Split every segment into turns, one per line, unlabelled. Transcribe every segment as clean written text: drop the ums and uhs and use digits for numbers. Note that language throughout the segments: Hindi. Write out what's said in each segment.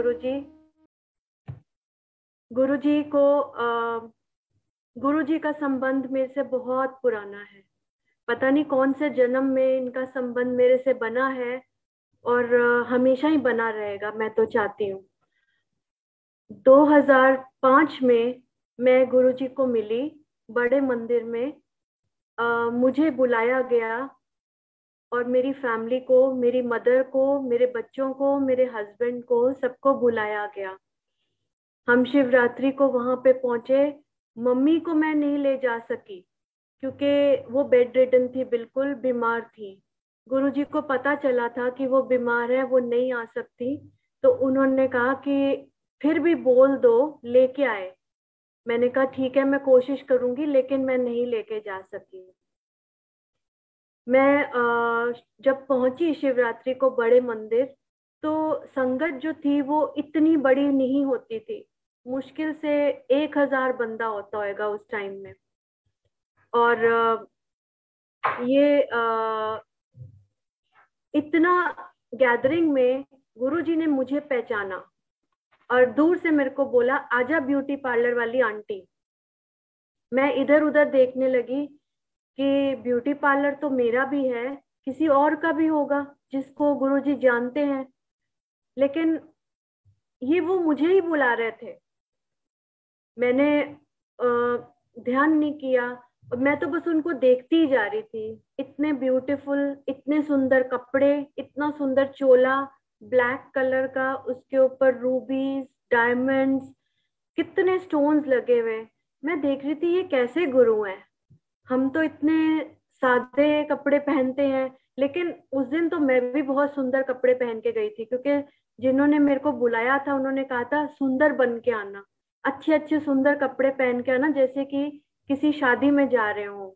गुरुजी। गुरुजी को गुरुजी का संबंध मेरे से बहुत पुराना है। पता नहीं कौन से जन्म में इनका संबंध मेरे से बना है और हमेशा ही बना रहेगा, मैं तो चाहती हूँ। 2005 में मैं गुरुजी को मिली बड़े मंदिर में। मुझे बुलाया गया और मेरी फैमिली को, मेरी मदर को, मेरे बच्चों को, मेरे हस्बैंड को, सबको बुलाया गया। हम शिवरात्रि को वहां पे पहुंचे। मम्मी को मैं नहीं ले जा सकी क्योंकि वो बेड रिडन थी, बिल्कुल बीमार थी। गुरुजी को पता चला था कि वो बीमार है, वो नहीं आ सकती, तो उन्होंने कहा कि फिर भी बोल दो लेके आए। मैंने कहा ठीक है, मैं कोशिश करूंगी, लेकिन मैं नहीं लेके जा सकी। मैं जब पहुंची शिवरात्रि को बड़े मंदिर, तो संगत जो थी वो इतनी बड़ी नहीं होती थी। मुश्किल से 1000 बंदा होता होगा उस टाइम में। और ये इतना गैदरिंग में गुरुजी ने मुझे पहचाना और दूर से मेरे को बोला, आजा ब्यूटी पार्लर वाली आंटी। मैं इधर उधर देखने लगी कि ब्यूटी पार्लर तो मेरा भी है, किसी और का भी होगा जिसको गुरुजी जानते हैं, लेकिन ये वो मुझे ही बुला रहे थे। मैंने ध्यान नहीं किया और मैं तो बस उनको देखती ही जा रही थी। इतने ब्यूटीफुल, इतने सुंदर कपड़े, इतना सुंदर चोला ब्लैक कलर का, उसके ऊपर रूबीज, डायमंड्स, कितने स्टोन्स लगे हुए। मैं देख रही थी ये कैसे गुरु हैं। हम तो इतने सादे कपड़े पहनते हैं, लेकिन उस दिन तो मैं भी बहुत सुंदर कपड़े पहन के गई थी, क्योंकि जिन्होंने मेरे को बुलाया था उन्होंने कहा था सुंदर बन के आना, अच्छे अच्छे सुंदर कपड़े पहन के आना, जैसे कि किसी शादी में जा रहे हो।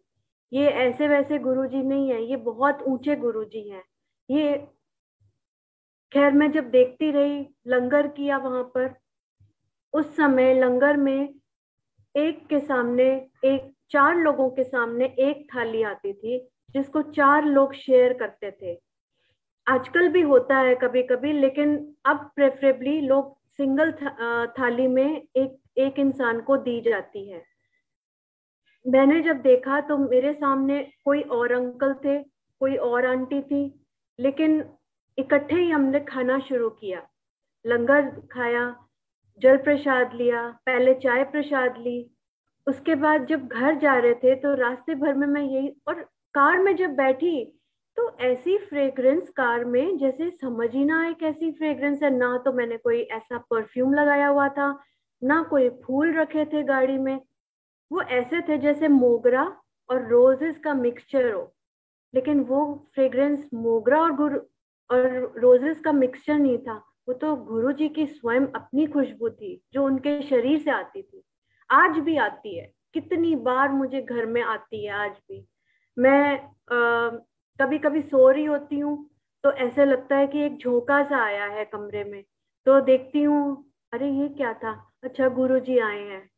ये ऐसे वैसे गुरुजी नहीं है, ये बहुत ऊंचे गुरुजी हैं ये। खैर, मैं जब देखती रही, लंगर किया वहां पर। उस समय लंगर में एक के सामने एक, 4 लोगों के सामने एक थाली आती थी जिसको 4 लोग शेयर करते थे। आजकल भी होता है कभी कभी, लेकिन अब प्रेफरेबली लोग सिंगल थाली में एक एक इंसान को दी जाती है। मैंने जब देखा तो मेरे सामने कोई और अंकल थे, कोई और आंटी थी, लेकिन इकट्ठे ही हमने खाना शुरू किया। लंगर खाया, जल प्रसाद लिया, पहले चाय प्रसाद ली। उसके बाद जब घर जा रहे थे तो रास्ते भर में मैं यही, और कार में जब बैठी तो ऐसी फ्रेग्रेंस कार में, जैसे समझ ही ना आए कैसी फ्रेग्रेंस है। ना तो मैंने कोई ऐसा परफ्यूम लगाया हुआ था, ना कोई फूल रखे थे गाड़ी में। वो ऐसे थे जैसे मोगरा और रोजेस का मिक्सचर हो, लेकिन वो फ्रेग्रेंस मोगरा और रोजेस का मिक्सचर नहीं था। वो तो गुरु जी की स्वयं अपनी खुशबू थी जो उनके शरीर से आती थी। आज भी आती है, कितनी बार मुझे घर में आती है आज भी। मैं कभी कभी सो रही होती हूँ तो ऐसे लगता है कि एक झोंका सा आया है कमरे में, तो देखती हूँ, अरे ये क्या था, अच्छा गुरु जी आए हैं।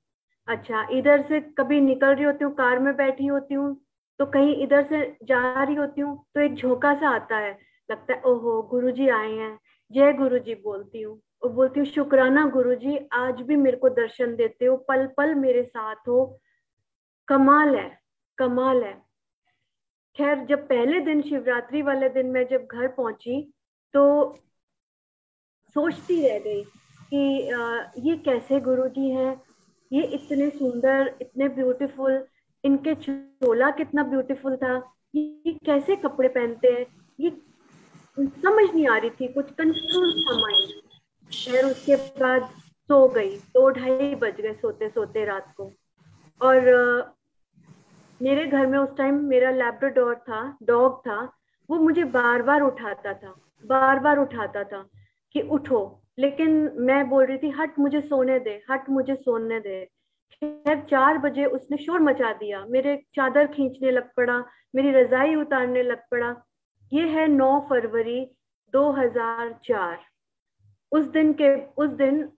अच्छा, इधर से कभी निकल रही होती हूँ, कार में बैठी होती हूँ, तो कहीं इधर से जा रही होती हूँ तो एक झोंका सा आता है, लगता है ओहो गुरुजी आए हैं। जय गुरुजी बोलती हूँ और बोलती हूँ, शुक्राना गुरुजी, आज भी मेरे को दर्शन देते हो, पल पल मेरे साथ हो। कमाल है, कमाल है। खैर, जब पहले दिन, शिवरात्रि वाले दिन मैं जब घर पहुंची तो सोचती रह गई कि ये कैसे गुरुजी हैं, ये इतने सुंदर, इतने ब्यूटीफुल, इनके चोला कितना ब्यूटीफुल था, ये कैसे कपड़े पहनते हैं, ये समझ नहीं आ रही थी, कुछ कंफ्यूज था माइंड। खैर, उसके बाद सो गई, 2 ढाई बज गए सोते सोते रात को। और मेरे घर में उस टाइम मेरा लैब्राडोर था, डॉग था, वो मुझे बार बार उठाता था, बार बार उठाता था कि उठो, लेकिन मैं बोल रही थी हट मुझे सोने दे, हट मुझे सोने दे। खैर, 4 बजे उसने शोर मचा दिया, मेरे चादर खींचने लग पड़ा, मेरी रजाई उतारने लग पड़ा। ये है 9 फरवरी 2004। उस दिन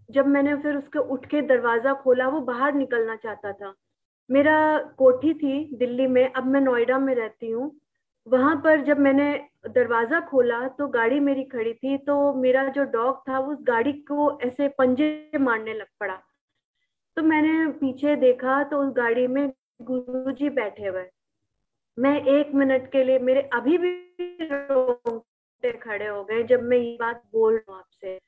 जब मैंने फिर उसके उठ के दरवाजा खोला, वो बाहर निकलना चाहता था। मेरा कोठी थी दिल्ली में, अब मैं नोएडा में रहती हूँ। वहां पर जब मैंने दरवाजा खोला तो गाड़ी मेरी खड़ी थी, तो मेरा जो डॉग था वो उस गाड़ी को ऐसे पंजे मारने लग पड़ा। तो मैंने पीछे देखा तो उस गाड़ी में गुरुजी बैठे हुए। मैं 1 मिनट के लिए, मेरे अभी भी रोंगटे खड़े हो गए जब मैं ये बात बोल रहा हूँ आपसे।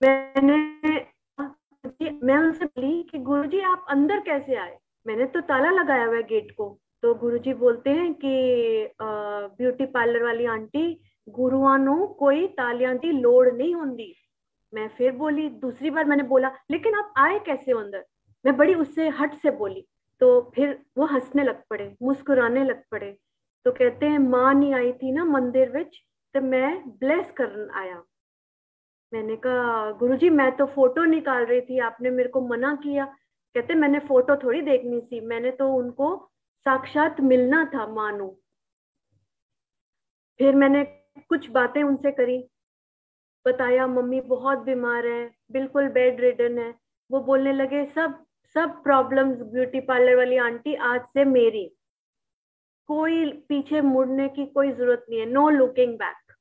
मैंने मैं उनसे बोली कि गुरुजी आप अंदर कैसे आए, मैंने तो ताला लगाया हुआ है गेट को। तो गुरुजी बोलते हैं कि ब्यूटी पार्लर वाली आंटी, गुरुआ नु कोई तालियां दी लोड़ नहीं होंदी। मैं फिर बोली, दूसरी बार मैंने बोला लेकिन आप आए कैसे हो अंदर, मैं बड़ी उससे हट से बोली। तो फिर वो हंसने लग पड़े, मुस्कुराने लग पड़े। तो कहते हैं माँ नहीं आई थी ना मंदिर विच, तो मैं ब्लेस करन आया। मैंने कहा गुरुजी मैं तो फोटो निकाल रही थी, आपने मेरे को मना किया। कहते मैंने फोटो थोड़ी देखनी थी, मैंने तो उनको साक्षात मिलना था मानो। फिर मैंने कुछ बातें उनसे करी, बताया मम्मी बहुत बीमार है, बिल्कुल बेड रिडन है। वो बोलने लगे सब सब प्रॉब्लम्स ब्यूटी पार्लर वाली आंटी आज से मेरी, कोई पीछे मुड़ने की कोई जरूरत नहीं है, नो लुकिंग बैक।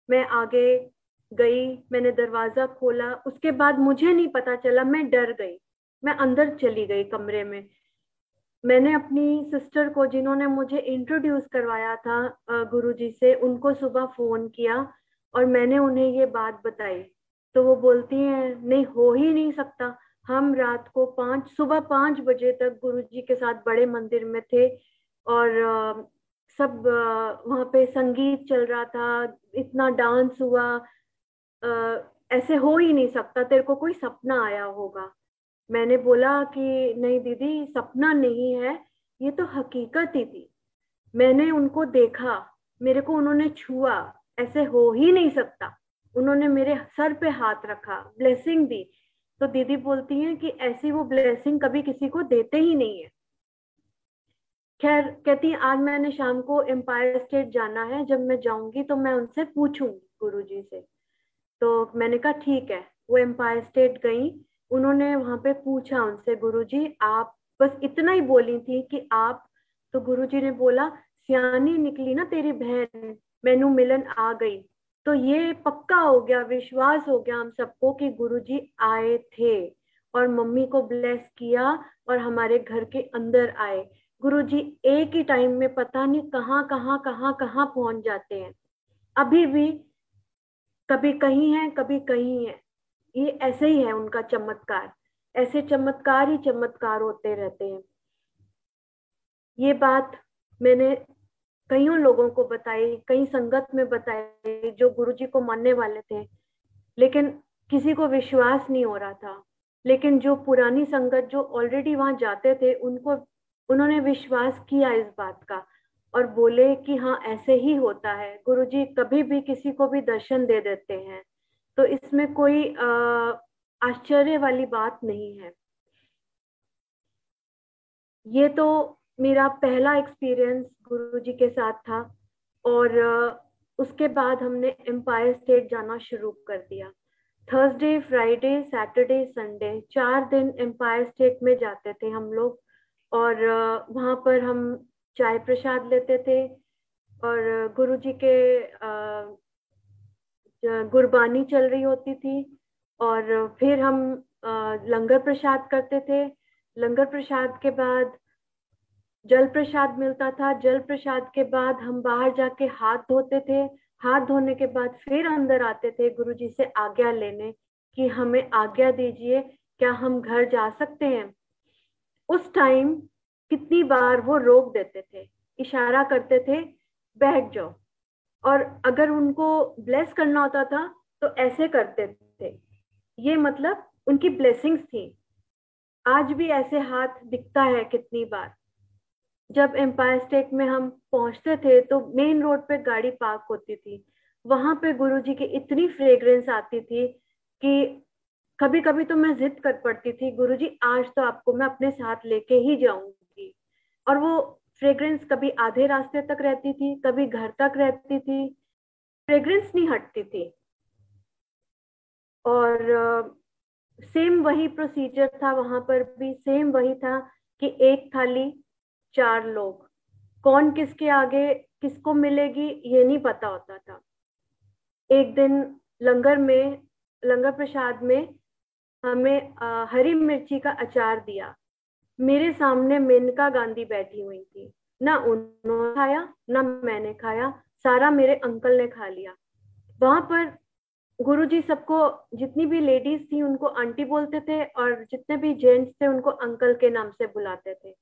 मैं आगे गई, मैंने दरवाजा खोला, उसके बाद मुझे नहीं पता चला, मैं डर गई। मैं अंदर चली गई कमरे में। मैंने अपनी सिस्टर को, जिन्होंने मुझे इंट्रोड्यूस करवाया था गुरुजी से, उनको सुबह फोन किया और मैंने उन्हें ये बात बताई। तो वो बोलती हैं नहीं हो ही नहीं सकता, हम रात को सुबह 5 बजे तक गुरुजी के साथ बड़े मंदिर में थे और सब वहां पे संगीत चल रहा था, इतना डांस हुआ, ऐसे हो ही नहीं सकता, तेरे को कोई सपना आया होगा। मैंने बोला कि नहीं दीदी, सपना नहीं है, ये तो हकीकत ही थी। मैंने उनको देखा, मेरे को उन्होंने छुआ, ऐसे हो ही नहीं सकता। उन्होंने मेरे सर पे हाथ रखा, ब्लेसिंग दी। तो दीदी बोलती हैं कि ऐसी वो ब्लेसिंग कभी किसी को देते ही नहीं है। खैर कहती हैं आज मैंने शाम को एम्पायर स्टेट जाना है, जब मैं जाऊंगी तो मैं उनसे पूछूंगी गुरुजी से। तो मैंने कहा ठीक है। वो एम्पायर स्टेट गई, उन्होंने वहां पे पूछा उनसे गुरुजी आप, बस इतना ही बोली थी कि आप। तो गुरुजी ने बोला सियानी निकली ना तेरी बहन, मैनू मिलन आ गई। तो ये पक्का हो गया, विश्वास हो गया हम सबको कि गुरुजी आए थे और मम्मी को ब्लेस किया और हमारे घर के अंदर आए। गुरुजी एक ही टाइम में पता नहीं कहाँ कहाँ कहाँ कहाँ पहुंच जाते हैं। अभी भी कभी कहीं है कभी कहीं है, ये ऐसे ही है उनका चमत्कार। ऐसे चमत्कार ही चमत्कार होते रहते हैं। ये बात मैंने कईयों लोगों को बताई, कई संगत में बताई जो गुरुजी को मानने वाले थे, लेकिन किसी को विश्वास नहीं हो रहा था। लेकिन जो पुरानी संगत जो ऑलरेडी वहां जाते थे, उनको उन्होंने विश्वास किया इस बात का और बोले कि हाँ ऐसे ही होता है, गुरुजी कभी भी किसी को भी दर्शन दे देते हैं। तो इसमें कोई आश्चर्य वाली बात नहीं है। ये तो मेरा पहला एक्सपीरियंस गुरुजी के साथ था। और उसके बाद हमने एम्पायर स्टेट जाना शुरू कर दिया। थर्सडे फ्राइडे सैटरडे संडे 4 दिन एम्पायर स्टेट में जाते थे हम लोग। और वहां पर हम चाय प्रसाद लेते थे और गुरुजी के गुरबानी चल रही होती थी। और फिर हम लंगर प्रसाद करते थे। लंगर प्रसाद के बाद जल प्रसाद मिलता था, जल प्रसाद के बाद हम बाहर जाके हाथ धोते थे। हाथ धोने के बाद फिर अंदर आते थे गुरुजी से आज्ञा लेने कि हमें आज्ञा दीजिए, क्या हम घर जा सकते हैं। उस टाइम कितनी बार वो रोक देते थे, इशारा करते थे बैठ जाओ। और अगर उनको ब्लेस करना होता था तो ऐसे करते थे। ये मतलब उनकी ब्लेसिंग्स थी। आज भी ऐसे हाथ दिखता है कितनी बार। जब एम्पायर स्टेट में हम पहुंचते थे तो मेन रोड पे गाड़ी पार्क होती थी, वहां पे गुरुजी की इतनी फ्रेग्रेंस आती थी कि कभी कभी तो मैं जिद कर पड़ती थी, गुरुजी आज तो आपको मैं अपने साथ लेके ही जाऊंगी। और वो फ्रेग्रेंस कभी आधे रास्ते तक रहती थी, कभी घर तक रहती थी, फ्रेग्रेंस नहीं हटती थी। और सेम वही प्रोसीजर था, वहां पर भी सेम वही था कि एक थाली 4 लोग, कौन किसके आगे किसको मिलेगी ये नहीं पता होता था। एक दिन लंगर प्रसाद में हमें हरी मिर्ची का अचार दिया। मेरे सामने मेनका गांधी बैठी हुई थी, ना उन्होंने खाया ना मैंने खाया, सारा मेरे अंकल ने खा लिया। वहां पर गुरुजी सबको, जितनी भी लेडीज थी उनको आंटी बोलते थे और जितने भी जेंट्स थे उनको अंकल के नाम से बुलाते थे।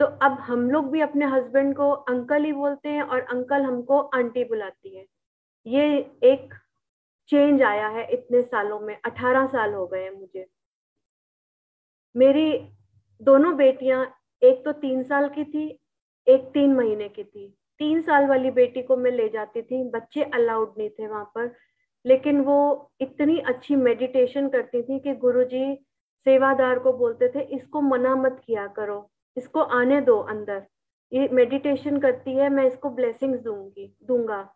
तो अब हम लोग भी अपने हस्बैंड को अंकल ही बोलते हैं और अंकल हमको आंटी बुलाती है। ये एक चेंज आया है इतने सालों में, 18 साल हो गए हैं मुझे। मेरी दोनों बेटियां, एक तो 3 साल की थी, एक 3 महीने की थी। 3 साल वाली बेटी को मैं ले जाती थी, बच्चे अलाउड नहीं थे वहां पर, लेकिन वो इतनी अच्छी मेडिटेशन करती थी कि गुरुजी सेवादार को बोलते थे इसको मना मत किया करो, इसको आने दो अंदर, ये मेडिटेशन करती है, मैं इसको ब्लेसिंग्स दूंगा।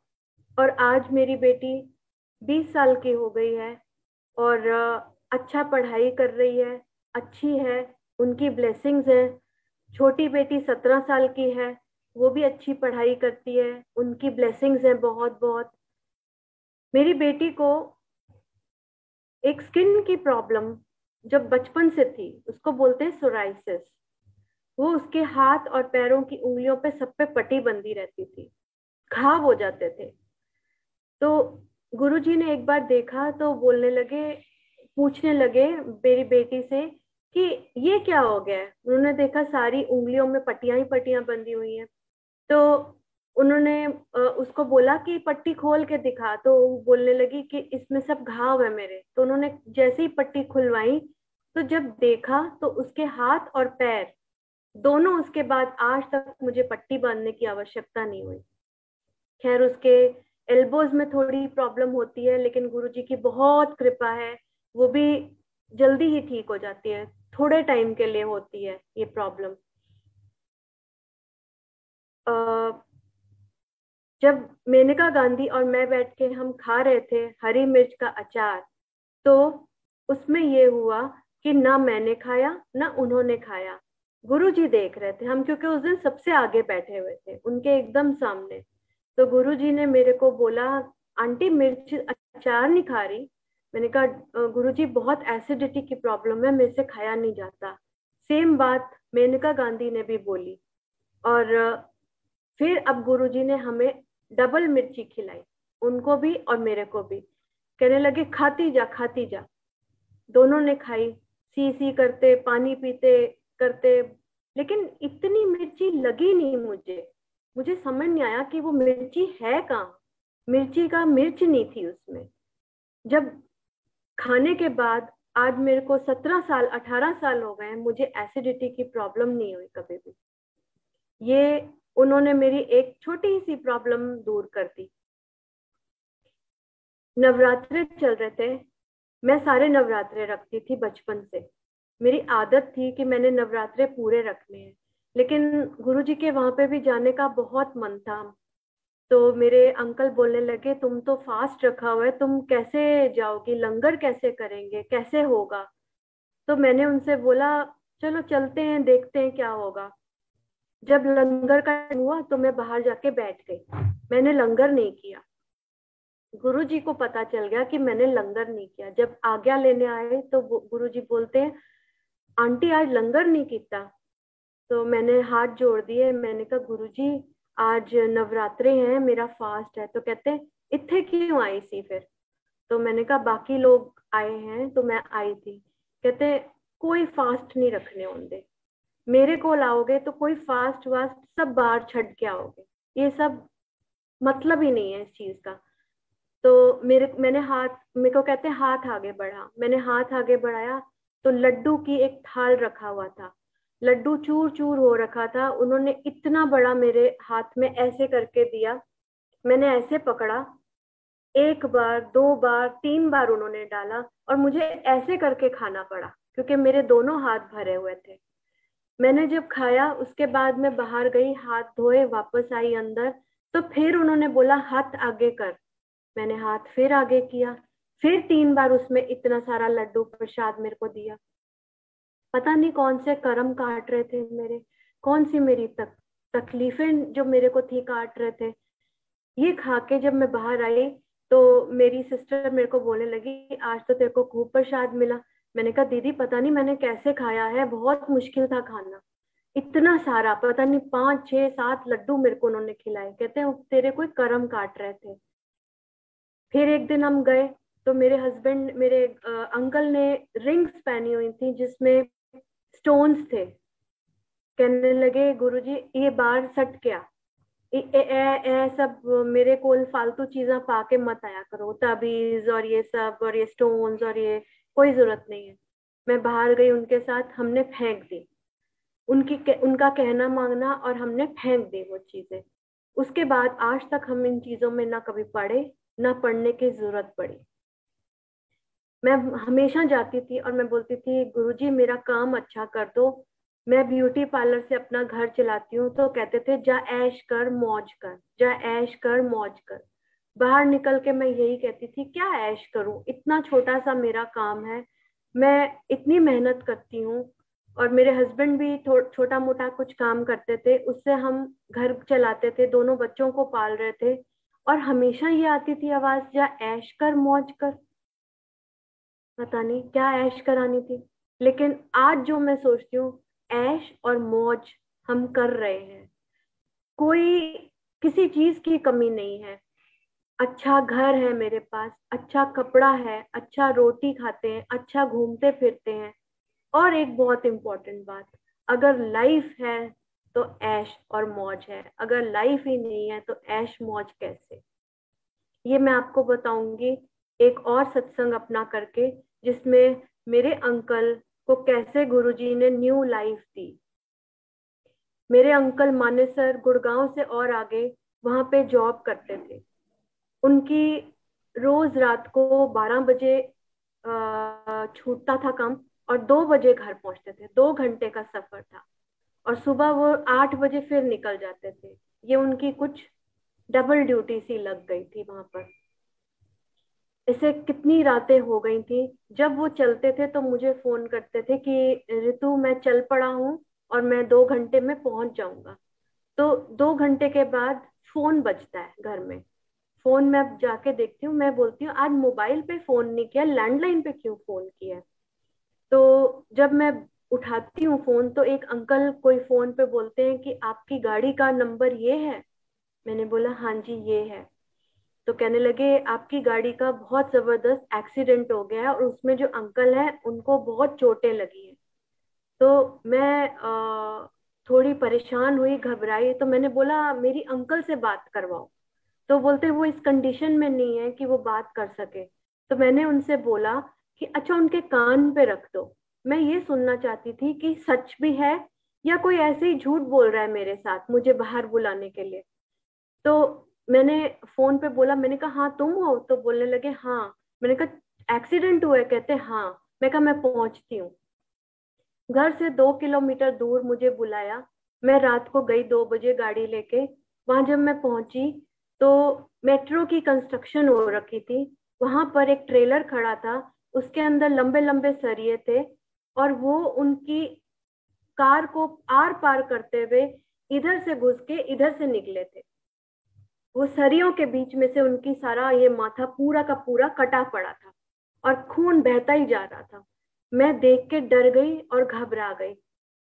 और आज मेरी बेटी 20 साल की हो गई है और अच्छा पढ़ाई कर रही है, अच्छी है, उनकी ब्लेसिंग्स है। छोटी बेटी 17 साल की है, वो भी अच्छी पढ़ाई करती है, उनकी ब्लेसिंग्स है बहुत बहुत। मेरी बेटी को एक स्किन की प्रॉब्लम जब बचपन से थी, उसको बोलते हैं सोराइसिस। वो उसके हाथ और पैरों की उंगलियों पे सब पे पट्टी बंधी रहती थी, घाव हो जाते थे। तो गुरुजी ने एक बार देखा तो बोलने लगे, पूछने लगे मेरी बेटी से कि ये क्या हो गया है। उन्होंने देखा सारी उंगलियों में पट्टियां ही पट्टियां बंधी हुई हैं। तो उन्होंने उसको बोला कि पट्टी खोल के दिखा, तो वो बोलने लगी कि इसमें सब घाव है मेरे। तो उन्होंने जैसे ही पट्टी खुलवाई तो जब देखा तो उसके हाथ और पैर दोनों, उसके बाद आज तक मुझे पट्टी बांधने की आवश्यकता नहीं हुई। खैर उसके एल्बोज में थोड़ी प्रॉब्लम होती है, लेकिन गुरुजी की बहुत कृपा है, वो भी जल्दी ही ठीक हो जाती है। थोड़े टाइम के लिए होती है ये प्रॉब्लम। जब मेनका गांधी और मैं बैठ के हम खा रहे थे हरी मिर्च का अचार, तो उसमें ये हुआ कि ना मैंने खाया ना उन्होंने खाया। गुरुजी देख रहे थे हम, क्योंकि उस दिन सबसे आगे बैठे हुए थे उनके एकदम सामने। तो गुरुजी ने मेरे को बोला, आंटी मिर्च अचार नहीं खा रही? मैंने कहा गुरुजी बहुत एसिडिटी की प्रॉब्लम है, मेरे से खाया नहीं जाता। सेम बात मेनका गांधी ने भी बोली। और फिर अब गुरुजी ने हमें डबल मिर्ची खिलाई, उनको भी और मेरे को भी। कहने लगे खाती जा खाती जा। दोनों ने खाई, सी सी करते, पानी पीते करते, लेकिन इतनी मिर्ची लगी नहीं मुझे। मुझे समझ नहीं आया कि वो मिर्ची है कहाँ। मिर्ची का मिर्च नहीं थी उसमें। जब खाने के बाद आज मेरे को 17 साल 18 साल हो गए हैं, मुझे एसिडिटी की प्रॉब्लम नहीं हुई कभी भी। ये उन्होंने मेरी एक छोटी सी प्रॉब्लम दूर कर दी। नवरात्रे चल रहे थे, मैं सारे नवरात्रे रखती थी बचपन से। मेरी आदत थी कि मैंने नवरात्रे पूरे रखने हैं, लेकिन गुरुजी के वहां पे भी जाने का बहुत मन था। तो मेरे अंकल बोलने लगे तुम तो फास्ट रखा हुआ है, तुम कैसे जाओगी, लंगर कैसे करेंगे, कैसे होगा? तो मैंने उनसे बोला चलो चलते हैं, देखते हैं क्या होगा। जब लंगर का हुआ तो मैं बाहर जाके बैठ गई, मैंने लंगर नहीं किया। गुरुजी को पता चल गया कि मैंने लंगर नहीं किया। जब आज्ञा लेने आए तो गुरुजी बोलते हैं आंटी आज लंगर नहीं किया। तो मैंने हाथ जोड़ दिए, मैंने कहा गुरुजी आज नवरात्रे हैं, मेरा फास्ट है। तो कहते इत्थे क्यों आई सी फिर? तो मैंने कहा बाकी लोग आए हैं तो मैं आई थी। कहते कोई फास्ट नहीं रखने होंगे, मेरे को लाओगे तो कोई फास्ट वास्ट सब बाहर छड़ के आओगे, ये सब मतलब ही नहीं है इस चीज का। तो मेरे को कहते हैं हाथ आगे बढ़ा। मैंने हाथ आगे बढ़ाया तो लड्डू की एक थाल रखा हुआ था, लड्डू चूर चूर हो रखा था। उन्होंने इतना बड़ा मेरे हाथ में ऐसे करके दिया, मैंने ऐसे पकड़ा, 1 बार 2 बार 3 बार उन्होंने डाला और मुझे ऐसे करके खाना पड़ा क्योंकि मेरे दोनों हाथ भरे हुए थे। मैंने जब खाया उसके बाद मैं बाहर गई, हाथ धोए, वापस आई अंदर। तो फिर उन्होंने बोला हाथ आगे कर, मैंने हाथ फिर आगे किया, फिर 3 बार उसमें इतना सारा लड्डू प्रसाद मेरे को दिया। पता नहीं कौन से कर्म काट रहे थे मेरे, कौन सी मेरी तकलीफें जो मेरे को थी काट रहे थे। ये खा के जब मैं बाहर आई तो मेरी सिस्टर मेरे को बोलने लगी आज तो तेरे को खूब प्रसाद मिला। मैंने कहा दीदी पता नहीं मैंने कैसे खाया है, बहुत मुश्किल था खाना। इतना सारा, पता नहीं 5 6 7 लड्डू मेरे को उन्होंने खिलाए। कहते हैं तेरे कोई कर्म काट रहे थे। फिर एक दिन हम गए तो मेरे हस्बैंड, मेरे अंकल ने रिंग्स पहनी हुई थी जिसमें स्टोन्स थे। कहने लगे गुरुजी ये बाहर सट गया, सब मेरे को फालतू चीजा पाके मत आया करो, ताबीज और ये सब और ये स्टोन्स और ये कोई जरूरत नहीं है। मैं बाहर गई उनके साथ, हमने फेंक दी। उनका कहना मांगना और हमने फेंक दी वो चीजें। उसके बाद आज तक हम इन चीजों में ना कभी पढ़े ना पढ़ने की जरूरत पड़ी। मैं हमेशा जाती थी और मैं बोलती थी गुरुजी मेरा काम अच्छा कर दो, मैं ब्यूटी पार्लर से अपना घर चलाती हूँ। तो कहते थे जा ऐश कर मौज कर, जा ऐश कर मौज कर। बाहर निकल के मैं यही कहती थी क्या ऐश करूं, इतना छोटा सा मेरा काम है, मैं इतनी मेहनत करती हूँ। और मेरे हस्बैंड भी छोटा मोटा कुछ काम करते थे, उससे हम घर चलाते थे, दोनों बच्चों को पाल रहे थे। और हमेशा ये आती थी आवाज जा ऐश कर मौज कर। पता नहीं क्या ऐश करानी थी। लेकिन आज जो मैं सोचती हूँ, ऐश और मौज हम कर रहे हैं, कोई किसी चीज की कमी नहीं है। अच्छा घर है मेरे पास, अच्छा कपड़ा है, अच्छा रोटी खाते हैं, अच्छा घूमते फिरते हैं। और एक बहुत इंपॉर्टेंट बात, अगर लाइफ है तो ऐश और मौज है, अगर लाइफ ही नहीं है तो ऐश मौज कैसे। ये मैं आपको बताऊंगी एक और सत्संग अपना करके, जिसमें मेरे अंकल को कैसे गुरुजी ने न्यू लाइफ दी। मेरे अंकल मानेसर गुड़गांव से और आगे वहां पे जॉब करते थे। उनकी रोज रात को 12 बजे छूटता था काम और 2 बजे घर पहुंचते थे। 2 घंटे का सफर था और सुबह वो 8 बजे फिर निकल जाते थे। ये उनकी कुछ डबल ड्यूटी सी लग गई थी वहां पर। ऐसे कितनी रातें हो गई थी। जब वो चलते थे तो मुझे फोन करते थे कि ऋतु मैं चल पड़ा हूँ और मैं 2 घंटे में पहुंच जाऊंगा। तो 2 घंटे के बाद फोन बजता है घर में। फोन में अब जाके देखती हूँ, मैं बोलती हूँ आज मोबाइल पे फोन नहीं किया, लैंडलाइन पे क्यों फोन किया है। तो जब मैं उठाती हूँ फोन तो एक अंकल कोई फोन पे बोलते हैं कि आपकी गाड़ी का नंबर ये है। मैंने बोला हाँ जी ये है। तो कहने लगे आपकी गाड़ी का बहुत जबरदस्त एक्सीडेंट हो गया है और उसमें जो अंकल है उनको बहुत चोटें लगी है। तो मैं थोड़ी परेशान हुई, घबराई। तो मैंने बोला मेरी अंकल से बात करवाओ। तो बोलते वो इस कंडीशन में नहीं है कि वो बात कर सके। तो मैंने उनसे बोला कि अच्छा उनके कान पे रख दो, मैं ये सुनना चाहती थी कि सच भी है या कोई ऐसे ही झूठ बोल रहा है मेरे साथ मुझे बाहर बुलाने के लिए। तो मैंने फोन पे बोला, मैंने कहा हाँ तुम हो। तो बोलने लगे हाँ। मैंने कहा एक्सीडेंट हुआ है, कहते हाँ। मैं कहा मैं पहुंचती हूँ। घर से 2 किलोमीटर दूर मुझे बुलाया। मैं रात को गई 2 बजे गाड़ी लेके। वहां जब मैं पहुंची तो मेट्रो की कंस्ट्रक्शन हो रखी थी। वहां पर एक ट्रेलर खड़ा था, उसके अंदर लंबे लंबे सरिये थे और वो उनकी कार को आर पार करते हुए इधर से घुस के इधर से निकले थे। वो सरियों के बीच में से उनकी सारा ये माथा पूरा का पूरा कटा पड़ा था और खून बहता ही जा रहा था। मैं देख के डर गई और घबरा गई।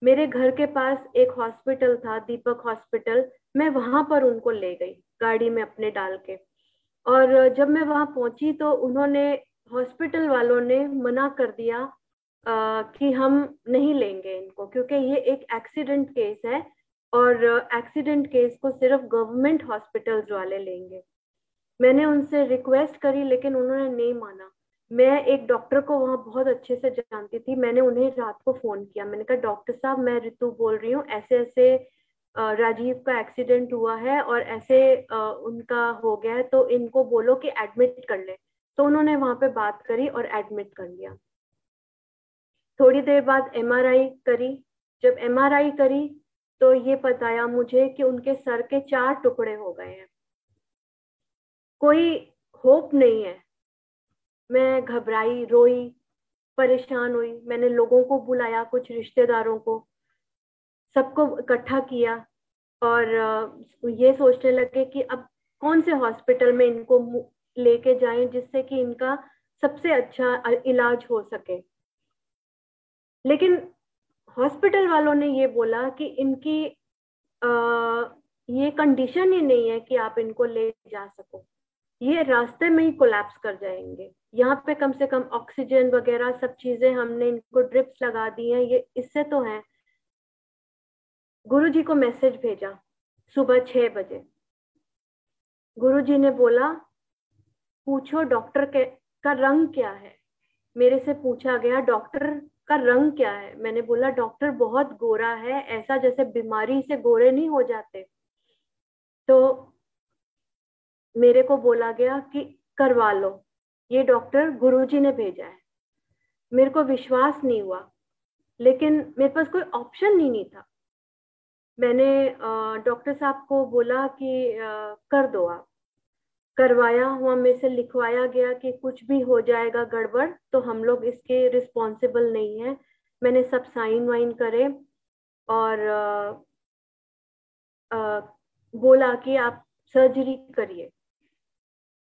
मेरे घर के पास एक हॉस्पिटल था, दीपक हॉस्पिटल। मैं वहां पर उनको ले गई गाड़ी में अपने डाल के। और जब मैं वहां पहुंची तो उन्होंने, हॉस्पिटल वालों ने मना कर दिया कि हम नहीं लेंगे इनको, क्योंकि ये एक एक्सीडेंट केस है और एक्सीडेंट केस को सिर्फ गवर्नमेंट हॉस्पिटल्स वाले लेंगे। मैंने उनसे रिक्वेस्ट करी लेकिन उन्होंने नहीं माना। मैं एक डॉक्टर को वहां बहुत अच्छे से जानती थी, मैंने उन्हें रात को फोन किया। मैंने कहा डॉक्टर साहब मैं ऋतु बोल रही हूँ, ऐसे ऐसे राजीव का एक्सीडेंट हुआ है और ऐसे उनका हो गया है, तो इनको बोलो कि एडमिट कर ले। तो उन्होंने वहां पे बात करी और एडमिट कर लिया। थोड़ी देर बाद एमआरआई करी। जब एमआरआई करी तो ये बताया मुझे कि उनके सर के 4 टुकड़े हो गए हैं, कोई होप नहीं है। मैं घबराई, रोई, परेशान हुई। मैंने लोगों को बुलाया, कुछ रिश्तेदारों को। सबको इकट्ठा किया और ये सोचने लगे कि अब कौन से हॉस्पिटल में इनको लेके जाएं जिससे कि इनका सबसे अच्छा इलाज हो सके। लेकिन हॉस्पिटल वालों ने ये बोला कि इनकी ये कंडीशन ही नहीं है कि आप इनको ले जा सको, ये रास्ते में ही कोलैप्स कर जाएंगे। यहाँ पे कम से कम ऑक्सीजन वगैरह सब चीजें हमने इनको ड्रिप्स लगा दी हैं, ये इससे तो है। गुरुजी को मैसेज भेजा सुबह 6 बजे। गुरुजी ने बोला पूछो डॉक्टर का रंग क्या है। मेरे से पूछा गया डॉक्टर का रंग क्या है। मैंने बोला डॉक्टर बहुत गोरा है, ऐसा जैसे बीमारी से गोरे नहीं हो जाते। तो मेरे को बोला गया कि करवा लो, ये डॉक्टर गुरुजी ने भेजा है। मेरे को विश्वास नहीं हुआ, लेकिन मेरे पास कोई ऑप्शन ही नहीं था। मैंने डॉक्टर साहब को बोला कि कर दो आप। करवाया, वहां मेरे से लिखवाया गया कि कुछ भी हो जाएगा गड़बड़ तो हम लोग इसके रिस्पॉन्सिबल नहीं है। मैंने सब साइन वाइन करे और बोला कि आप सर्जरी करिए।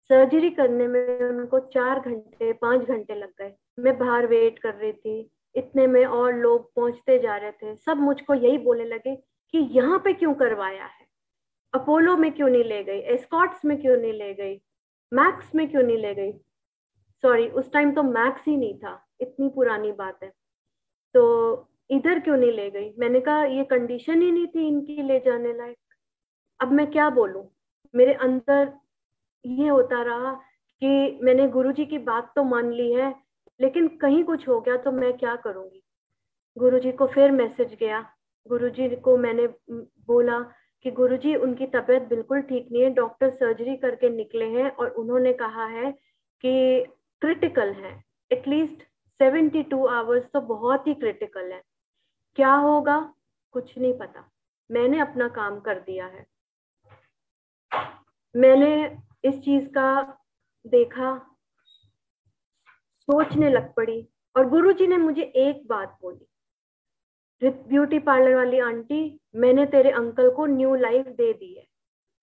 सर्जरी करने में उनको 4 घंटे 5 घंटे लग गए। मैं बाहर वेट कर रही थी, इतने में और लोग पहुंचते जा रहे थे। सब मुझको यही बोलने लगे कि यहाँ पे क्यों करवाया है, अपोलो में क्यों नहीं ले गई, एस्कॉट्स में क्यों नहीं ले गई, मैक्स में क्यों नहीं ले गई। सॉरी, उस टाइम तो मैक्स ही नहीं था, इतनी पुरानी बात है। तो इधर क्यों नहीं ले गई। मैंने कहा ये कंडीशन ही नहीं थी इनकी ले जाने लायक। अब मैं क्या बोलूं, मेरे अंदर ये होता रहा कि मैंने गुरुजी की बात तो मान ली है, लेकिन कहीं कुछ हो गया तो मैं क्या करूंगी। गुरुजी को फिर मैसेज गया। गुरुजी को मैंने बोला कि गुरुजी उनकी तबीयत बिल्कुल ठीक नहीं है, डॉक्टर सर्जरी करके निकले हैं और उन्होंने कहा है कि क्रिटिकल है, एटलीस्ट 72 आवर्स तो बहुत ही क्रिटिकल है। क्या होगा कुछ नहीं पता। मैंने अपना काम कर दिया है। मैंने इस चीज का देखा, सोचने लग पड़ी और गुरुजी ने मुझे एक बात बोली, ब्यूटी पार्लर वाली आंटी, मैंने तेरे अंकल को न्यू लाइफ दे दी है,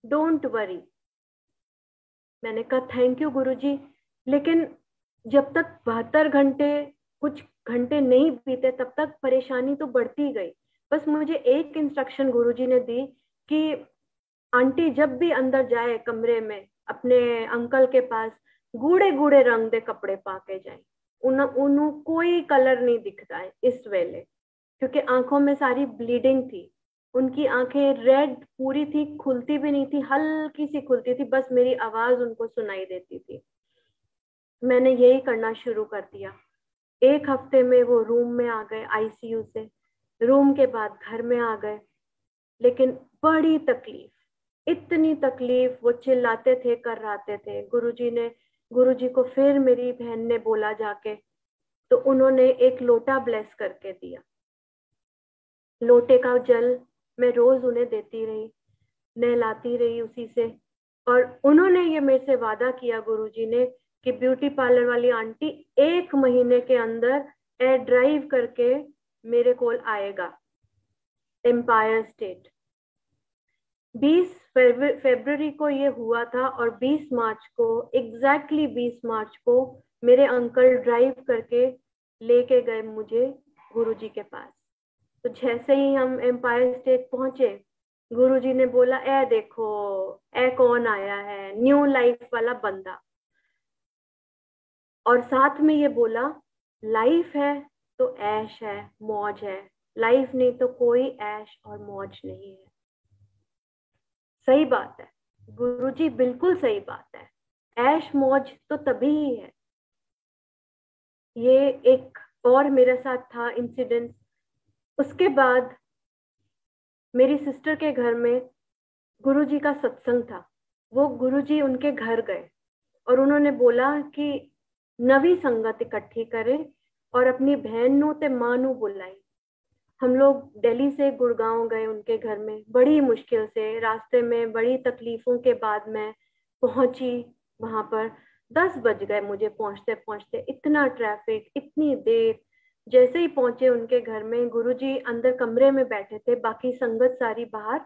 डोंट वरी। मैंने कहा थैंक यू गुरुजी। लेकिन जब तक 72 घंटे कुछ घंटे नहीं बीते तब तक परेशानी तो बढ़ती गई। बस मुझे एक इंस्ट्रक्शन गुरुजी ने दी कि आंटी जब भी अंदर जाए कमरे में अपने अंकल के पास, गूढ़े गूढ़े रंग दे कपड़े पाके जाए, उन्हों कोई कलर नहीं दिखता है इस वेले, क्योंकि आंखों में सारी ब्लीडिंग थी। उनकी आंखें रेड पूरी थी, खुलती भी नहीं थी, हल्की सी खुलती थी, बस मेरी आवाज उनको सुनाई देती थी। मैंने यही करना शुरू कर दिया। 1 हफ्ते में वो रूम में आ गए, आईसीयू से, रूम के बाद घर में आ गए। लेकिन बड़ी तकलीफ, इतनी तकलीफ, वो चिल्लाते थे, कर्राते थे। गुरुजी को फिर मेरी बहन ने बोला जाके, तो उन्होंने एक लोटा ब्लेस करके दिया। लोटे का जल मैं रोज उन्हें देती रही, नहलाती रही उसी से। और उन्होंने ये मेरे से वादा किया गुरुजी ने कि ब्यूटी पार्लर वाली आंटी 1 महीने के अंदर एयर ड्राइव करके मेरे को आएगा एम्पायर स्टेट। 20 फरवरी को ये हुआ था और 20 मार्च को, एग्जैक्टली 20 मार्च को मेरे अंकल ड्राइव करके लेके गए मुझे गुरुजी के पास। तो जैसे ही हम एम्पायर स्टेट पहुंचे, गुरुजी ने बोला ए देखो, ए कौन आया है, न्यू लाइफ वाला बंदा। और साथ में ये बोला लाइफ है तो ऐश है, मौज है, लाइफ नहीं तो कोई ऐश और मौज नहीं है। सही बात है गुरुजी, बिल्कुल सही बात है। ऐश मौज तो तभी ही है। ये एक और मेरे साथ था इंसिडेंट। उसके बाद मेरी सिस्टर के घर में गुरुजी का सत्संग था। वो गुरुजी उनके घर गए और उन्होंने बोला कि नवी संगत इकट्ठी करें और अपनी बहन नू ते मां नू बुलाई। हम लोग दिल्ली से गुड़गांव गए उनके घर में, बड़ी मुश्किल से, रास्ते में बड़ी तकलीफों के बाद मैं पहुंची वहां पर। 10 बज गए मुझे पहुंचते पहुंचते, इतना ट्रैफिक, इतनी देर। जैसे ही पहुंचे उनके घर में, गुरुजी अंदर कमरे में बैठे थे, बाकी संगत सारी बाहर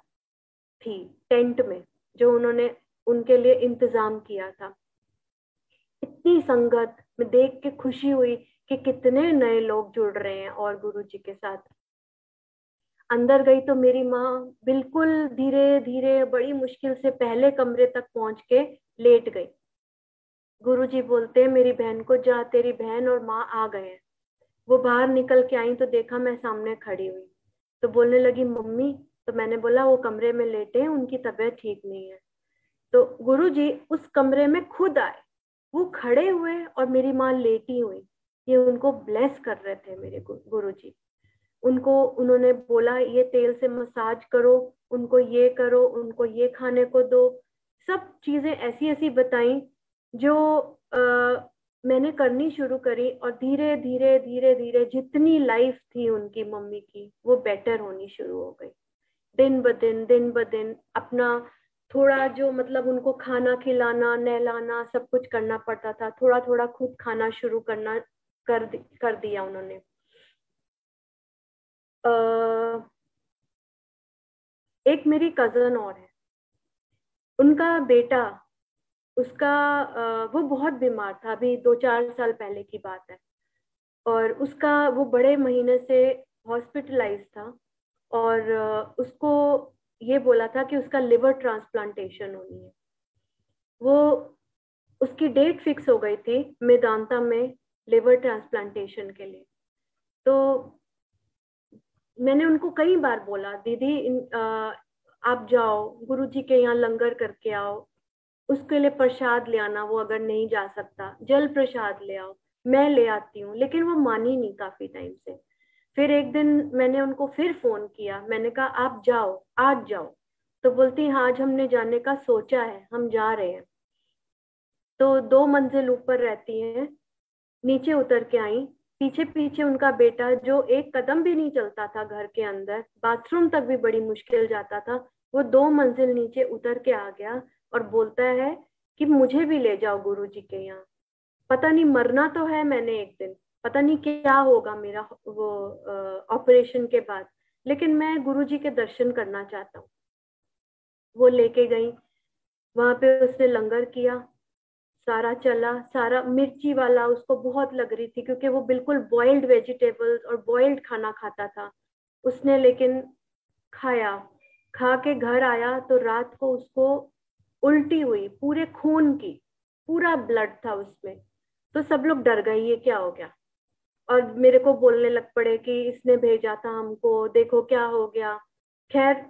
थी टेंट में जो उन्होंने उनके लिए इंतजाम किया था। इतनी संगत में देख के खुशी हुई कि कितने नए लोग जुड़ रहे हैं और गुरुजी के साथ। अंदर गई तो मेरी माँ बिल्कुल धीरे धीरे बड़ी मुश्किल से पहले कमरे तक पहुंच के लेट गई। गुरुजी बोलते हैं मेरी बहन को, जा तेरी बहन और माँ आ गए हैं। वो बाहर निकल के आई तो देखा मैं सामने खड़ी हुई, तो बोलने लगी मम्मी। तो मैंने बोला वो कमरे में लेटे हैं, उनकी तबीयत ठीक नहीं है। तो गुरुजी उस कमरे में खुद आए, वो खड़े हुए और मेरी माँ लेटी हुई, ये उनको ब्लेस कर रहे थे मेरे गुरुजी। उनको उन्होंने बोला ये तेल से मसाज करो, उनको ये करो, उनको ये खाने को दो। सब चीजें ऐसी ऐसी बताई जो मैंने करनी शुरू करी, और धीरे धीरे धीरे धीरे जितनी लाइफ थी उनकी मम्मी की वो बेटर होनी शुरू हो गई। दिन ब दिन अपना थोड़ा जो मतलब उनको खाना खिलाना नहलाना सब कुछ करना पड़ता था, थोड़ा थोड़ा खुद खाना शुरू करना कर दिया उन्होंने। एक मेरी कजन और है, उनका बेटा, उसका वो बहुत बीमार था, अभी 2-4 साल पहले की बात है। और उसका वो बड़े महीने से हॉस्पिटलाइज था, और उसको ये बोला था कि उसका लिवर ट्रांसप्लांटेशन होनी है। वो उसकी डेट फिक्स हो गई थी मेदांता में लिवर ट्रांसप्लांटेशन के लिए। तो मैंने उनको कई बार बोला दीदी आप जाओ गुरुजी के यहाँ लंगर करके आओ, उसके लिए प्रसाद ले आना, वो अगर नहीं जा सकता जल प्रसाद ले आओ, मैं ले आती हूँ। लेकिन वो मानी नहीं काफी टाइम से। फिर एक दिन मैंने उनको फिर फोन किया, मैंने कहा आप जाओ, आज जाओ। तो बोलती हाँ आज हमने जाने का सोचा है, हम जा रहे हैं। तो 2 मंजिल ऊपर रहती हैं, नीचे उतर के आई। पीछे पीछे उनका बेटा जो एक कदम भी नहीं चलता था घर के अंदर, बाथरूम तक भी बड़ी मुश्किल जाता था, वो 2 मंजिल नीचे उतर के आ गया और बोलता है कि मुझे भी ले जाओ गुरुजी के यहाँ। पता नहीं मरना तो है मैंने एक दिन, पता नहीं क्या होगा मेरा वो ऑपरेशन के बाद, लेकिन मैं गुरुजी के दर्शन करना चाहता हूँ। वो लेके गई, वहां पे उसने लंगर किया, सारा चला, सारा मिर्ची वाला उसको बहुत लग रही थी क्योंकि वो बिल्कुल बॉइल्ड वेजिटेबल्स और बॉइल्ड खाना खाता था। उसने लेकिन खाया, खा के घर आया तो रात को उसको उल्टी हुई पूरे खून की, पूरा ब्लड था उसमें। तो सब लोग डर गए ये क्या हो गया, और मेरे को बोलने लग पड़े कि इसने भेजा था हमको, देखो क्या हो गया। खैर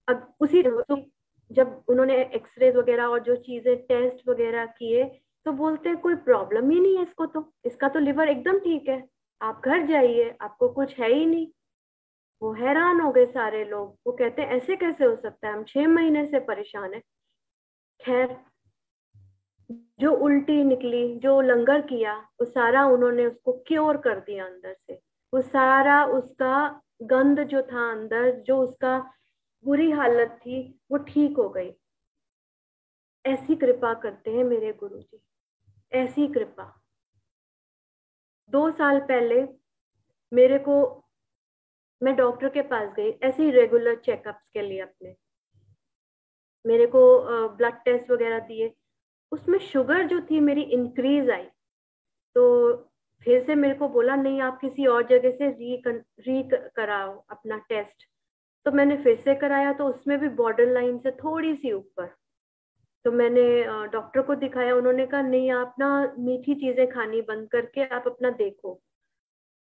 अब उसी जब उन्होंने एक्सरे वगैरह और जो चीजें टेस्ट वगैरह किए, तो बोलते हैं कोई प्रॉब्लम ही नहीं है इसको, तो इसका तो लिवर एकदम ठीक है, आप घर जाइए, आपको कुछ है ही नहीं। वो हैरान हो गए सारे लोग, वो कहते हैं ऐसे कैसे हो सकता है, हम 6 महीने से परेशान है। खैर जो उल्टी निकली, जो लंगर किया, वो सारा उन्होंने उसको क्योर कर दिया अंदर से। वो सारा उसका गंद जो था अंदर, जो उसका बुरी हालत थी, वो ठीक हो गई। ऐसी कृपा करते हैं मेरे गुरुजी, ऐसी कृपा। 2 साल पहले मेरे को, मैं डॉक्टर के पास गई ऐसे ही रेगुलर चेकअप्स के लिए अपने, मेरे को ब्लड टेस्ट वगैरह दिए, उसमें शुगर जो थी मेरी इंक्रीज आई। तो फिर से मेरे को बोला नहीं आप किसी और जगह से री कराओ अपना टेस्ट। तो मैंने फिर से कराया तो उसमें भी बॉर्डर लाइन से थोड़ी सी ऊपर। तो मैंने डॉक्टर को दिखाया, उन्होंने कहा नहीं आप ना मीठी चीजें खानी बंद करके आप अपना देखो।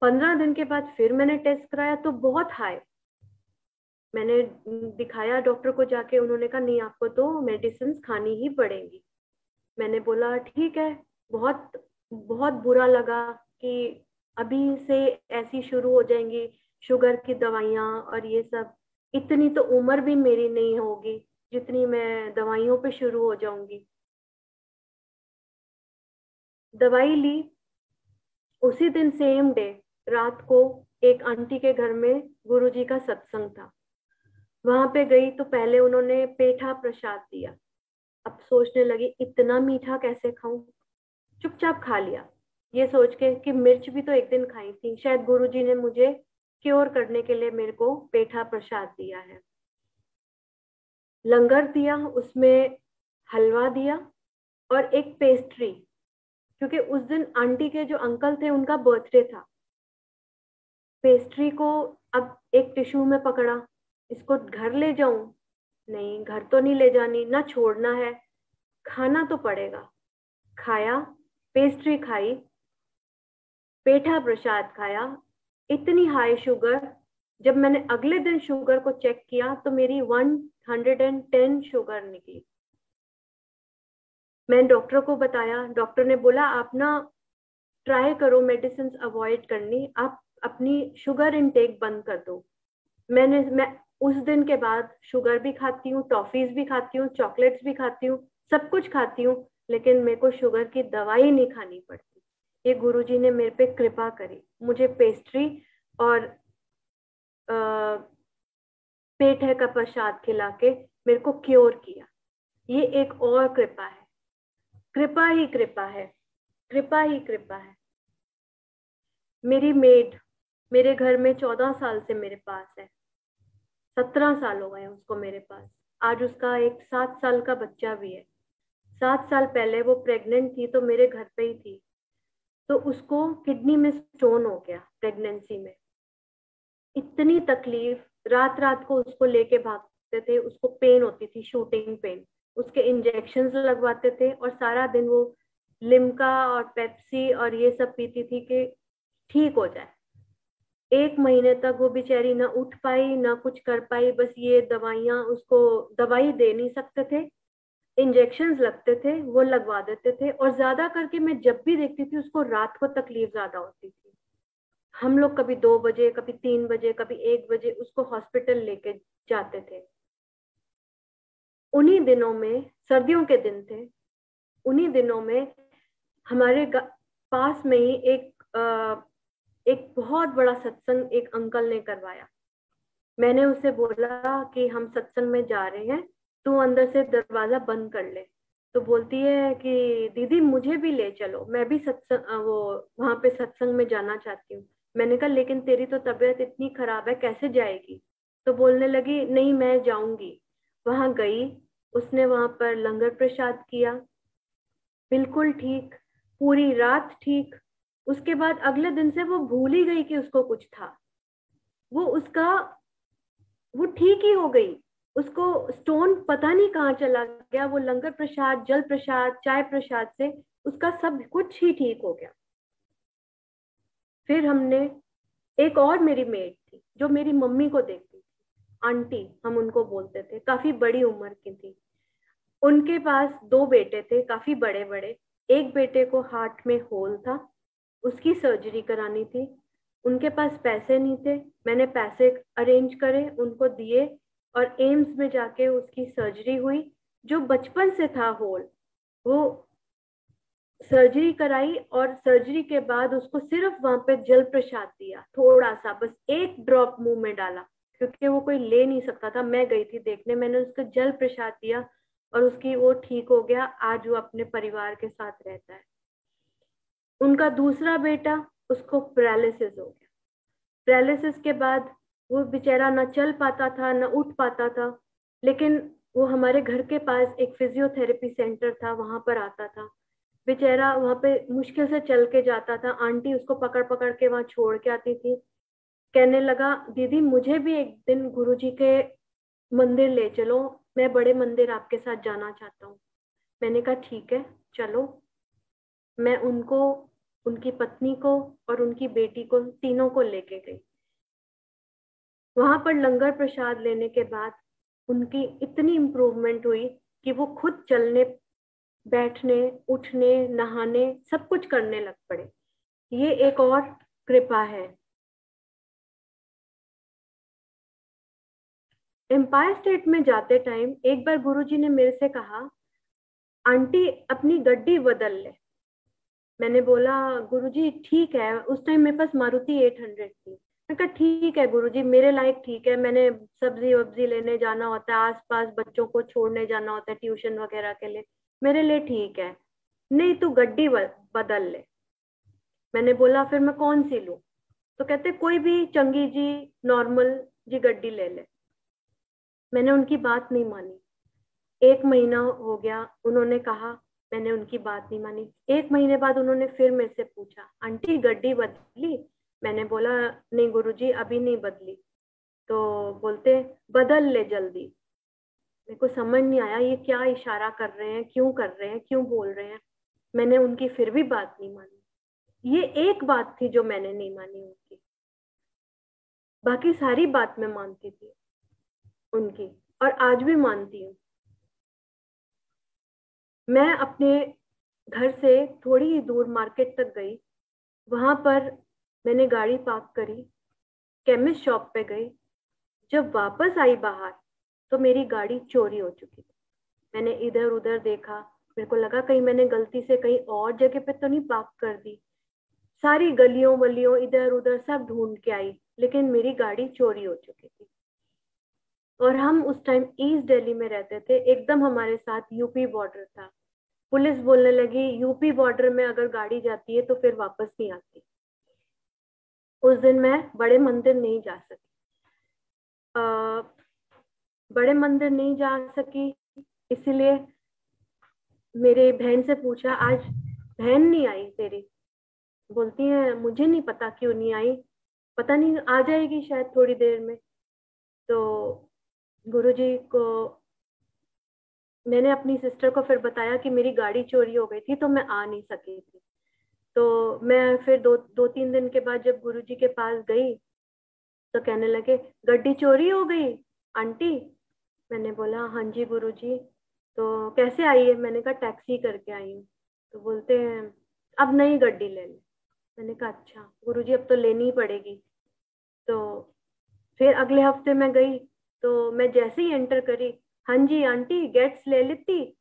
15 दिन के बाद फिर मैंने टेस्ट कराया तो बहुत हाई। मैंने दिखाया डॉक्टर को जाके, उन्होंने कहा नहीं आपको तो मेडिसिन खानी ही पड़ेंगी। मैंने बोला ठीक है। बहुत बहुत बुरा लगा कि अभी से ऐसी शुरू हो जाएंगी शुगर की दवाइयाँ और ये सब। इतनी तो उम्र भी मेरी नहीं होगी जितनी मैं दवाइयों पे शुरू हो जाऊंगी। दवाई ली, उसी दिन सेम डे रात को एक आंटी के घर में गुरुजी का सत्संग था। वहां पे गई तो पहले उन्होंने पेठा प्रसाद दिया, अब सोचने लगी इतना मीठा कैसे खाऊं, चुपचाप खा लिया, ये सोच के कि मिर्च भी तो एक दिन खाई थी, शायद गुरुजी ने मुझे क्योर करने के लिए मेरे को पेठा प्रसाद दिया है। लंगर दिया, उसमें हलवा दिया और एक पेस्ट्री, क्योंकि उस दिन आंटी के जो अंकल थे उनका बर्थडे था। पेस्ट्री को अब एक टिश्यू में पकड़ा, इसको घर ले जाऊं? नहीं, घर तो नहीं ले जानी, ना छोड़ना है, खाना तो पड़ेगा। खाया, पेस्ट्री खाई, पेठा प्रसाद खाया। इतनी हाई शुगर, जब मैंने अगले दिन शुगर को चेक किया तो मेरी 110 शुगर निकली। मैंने डॉक्टर को बताया, डॉक्टर ने बोला आप ना ट्राई करो मेडिसिन अवॉइड करनी, आप अपनी शुगर इनटेक बंद कर दो। मैं उस दिन के बाद शुगर भी खाती हूँ, टॉफीज भी खाती हूँ, चॉकलेट्स भी खाती हूँ, सब कुछ खाती हूँ, लेकिन मेरे को शुगर की दवाई नहीं खानी पड़ती। ये गुरुजी ने मेरे पे कृपा करी, मुझे पेस्ट्री और पेठे का प्रसाद खिला के मेरे को क्योर किया। ये एक और कृपा है, कृपा ही कृपा है, कृपा ही कृपा है। मेरी मेड मेरे घर में 14 साल से मेरे पास है, 17 साल हो गए उसको मेरे पास। आज उसका एक 7 साल का बच्चा भी है। 7 साल पहले वो प्रेग्नेंट थी तो मेरे घर पे ही थी, तो उसको किडनी में स्टोन हो गया प्रेगनेंसी में। इतनी तकलीफ, रात रात को उसको लेके भागते थे, उसको पेन होती थी, शूटिंग पेन, उसके इंजेक्शंस लगवाते थे और सारा दिन वो लिम्का और पेप्सी और ये सब पीती थी कि ठीक हो जाए। 1 महीने तक वो बेचारी ना उठ पाई ना कुछ कर पाई, बस ये दवाइयां, उसको दवाई दे नहीं सकते थे, इंजेक्शंस लगते थे वो लगवा देते थे, और ज्यादा करके मैं जब भी देखती थी उसको रात को तकलीफ ज्यादा होती थी। हम लोग कभी 2 बजे, कभी 3 बजे, कभी 1 बजे उसको हॉस्पिटल लेके जाते थे। उन्हीं दिनों में, सर्दियों के दिन थे, उन्हीं दिनों में हमारे पास में ही एक बहुत बड़ा सत्संग एक अंकल ने करवाया। मैंने उसे बोला कि हम सत्संग में जा रहे हैं, तू अंदर से दरवाजा बंद कर ले। तो बोलती है कि दीदी मुझे भी ले चलो, मैं भी सत्संग वो वहां पे सत्संग में जाना चाहती हूँ। मैंने कहा लेकिन तेरी तो तबीयत इतनी खराब है, कैसे जाएगी? तो बोलने लगी नहीं मैं जाऊंगी। वहां गई, उसने वहां पर लंगर प्रसाद किया, बिल्कुल ठीक, पूरी रात ठीक। उसके बाद अगले दिन से वो भूल ही गई कि उसको कुछ था, वो उसका वो ठीक ही हो गई। उसको स्टोन पता नहीं कहाँ चला गया, वो लंगर प्रसाद, जल प्रसाद, चाय प्रसाद से उसका सब कुछ ही ठीक हो गया। फिर हमने, एक और मेरी मेड थी जो मेरी मम्मी को देखती थी, आंटी हम उनको बोलते थे, काफी बड़ी उम्र की थी। उनके पास 2 बेटे थे, काफी बड़े बड़े। एक बेटे को हार्ट में होल था, उसकी सर्जरी करानी थी। उनके पास पैसे नहीं थे, मैंने पैसे अरेंज करे, उनको दिए, और एम्स में जाके उसकी सर्जरी हुई। जो बचपन से था होल, वो सर्जरी कराई, और सर्जरी के बाद उसको सिर्फ वहां पे जल प्रसाद दिया, थोड़ा सा, बस एक ड्रॉप मुंह में डाला, क्योंकि वो कोई ले नहीं सकता था। मैं गई थी देखने, मैंने उसको जल प्रसाद दिया और उसकी वो ठीक हो गया। आज वो अपने परिवार के साथ रहता है। उनका दूसरा बेटा, उसको पैरालिसिस हो गया। पैरालिसिस के बाद वो बेचारा ना चल पाता था ना उठ पाता था, लेकिन वो हमारे घर के पास एक फिजियोथेरेपी सेंटर था, वहां पर आता था। बेचारा वहां पे मुश्किल से चल के जाता था, आंटी उसको पकड़ पकड़ के वहां छोड़ के आती थी। कहने लगा दीदी मुझे भी एक दिन गुरुजी के मंदिर ले चलो, मैं बड़े मंदिर आपके साथ जाना चाहता हूँ। मैंने कहा ठीक है चलो। मैं उनको, उनकी पत्नी को और उनकी बेटी को, तीनों को लेके गई। वहां पर लंगर प्रसाद लेने के बाद उनकी इतनी इम्प्रूवमेंट हुई कि वो खुद चलने, बैठने, उठने, नहाने, सब कुछ करने लग पड़े। ये एक और कृपा है। एम्पायर स्टेट में जाते टाइम एक बार गुरुजी ने मेरे से कहा आंटी अपनी गड्डी बदल ले। मैंने बोला गुरुजी ठीक है, उस टाइम मेरे पास मारुति 800 थी। मैं कहा ठीक है गुरुजी, मेरे लायक ठीक है, मैंने सब्जी वब्जी लेने जाना होता है, आसपास बच्चों को छोड़ने जाना होता है ट्यूशन वगैरह के लिए, मेरे लिए ठीक है। नहीं तू गड्डी बदल ले। मैंने बोला फिर मैं कौन सी लूं? तो कहते कोई भी चंगी जी नॉर्मल जी गड्डी ले ले। मैंने उनकी बात नहीं मानी। 1 महीना हो गया, उन्होंने कहा, मैंने उनकी बात नहीं मानी। 1 महीने बाद उन्होंने फिर मेरे से पूछा, आंटी गड्डी बदली? मैंने बोला नहीं गुरुजी अभी नहीं बदली। तो बोलते बदल ले जल्दी। मेरे को समझ नहीं आया ये क्या इशारा कर रहे हैं, क्यों कर रहे हैं, क्यों बोल रहे हैं। मैंने उनकी फिर भी बात नहीं मानी। ये एक बात थी जो मैंने नहीं मानी उनकी, बाकी सारी बात मैं मानती थी उनकी, और आज भी मानती हूँ। मैं अपने घर से थोड़ी ही दूर मार्केट तक गई, वहां पर मैंने गाड़ी पार्क करी, केमिस्ट शॉप पे गई। जब वापस आई बाहर तो मेरी गाड़ी चोरी हो चुकी थी। मैंने इधर उधर देखा, मेरे को लगा कहीं मैंने गलती से कहीं और जगह पे तो नहीं पार्क कर दी। सारी गलियों वलियों इधर उधर सब ढूंढ के आई, लेकिन मेरी गाड़ी चोरी हो चुकी थी। और हम उस टाइम ईस्ट दिल्ली में रहते थे, एकदम हमारे साथ यूपी बॉर्डर था। पुलिस बोलने लगी यूपी बॉर्डर में अगर गाड़ी जाती है तो फिर वापस नहीं आती। उस दिन मैं बड़े मंदिर नहीं जा सकी। बड़े मंदिर नहीं जा सकी, इसीलिए मेरे बहन से पूछा, आज बहन नहीं आई तेरी? बोलती है मुझे नहीं पता क्यों नहीं आई, पता नहीं आ जाएगी शायद थोड़ी देर में। तो गुरुजी को मैंने अपनी सिस्टर को फिर बताया कि मेरी गाड़ी चोरी हो गई थी तो मैं आ नहीं सकी थी। तो मैं फिर दो तीन दिन के बाद जब गुरुजी के पास गई तो कहने लगे गड्डी चोरी हो गई आंटी? मैंने बोला हाँ जी गुरुजी। तो कैसे आई है? मैंने कहा टैक्सी करके आई हूँ। तो बोलते हैं अब नई गड्डी ले ले। मैंने कहा अच्छा गुरुजी अब तो लेनी ही पड़ेगी। तो फिर अगले हफ्ते मैं गई, तो मैं जैसे ही एंटर करी, हाँ जी आंटी गेट्स ले लेती।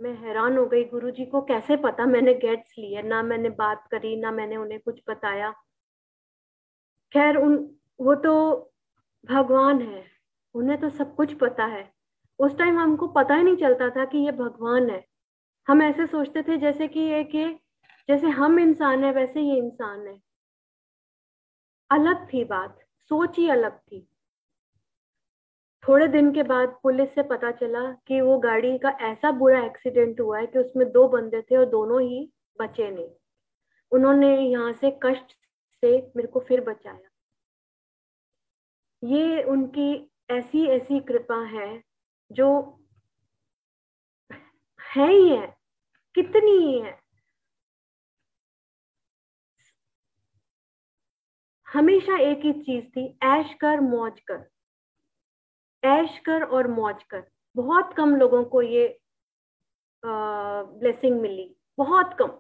मैं हैरान हो गई, गुरुजी को कैसे पता मैंने गेट्स ली है? ना मैंने बात करी, ना मैंने उन्हें कुछ बताया। खैर वो तो भगवान है, उन्हें तो सब कुछ पता है। उस टाइम हमको पता ही नहीं चलता था कि ये भगवान है। हम ऐसे सोचते थे जैसे कि जैसे हम इंसान है वैसे ये इंसान है। अलग थी बात, सोच ही अलग थी। थोड़े दिन के बाद पुलिस से पता चला कि वो गाड़ी का ऐसा बुरा एक्सीडेंट हुआ है कि उसमें 2 बंदे थे और दोनों ही बचे नहीं। उन्होंने यहाँ से कष्ट से मेरे को फिर बचाया। ये उनकी ऐसी ऐसी कृपा है जो है ही है, कितनी ही है। हमेशा एक ही चीज थी, ऐश कर मौज कर, ऐश कर और मौज कर। बहुत कम लोगों को ये ब्लेसिंग मिली, बहुत कम,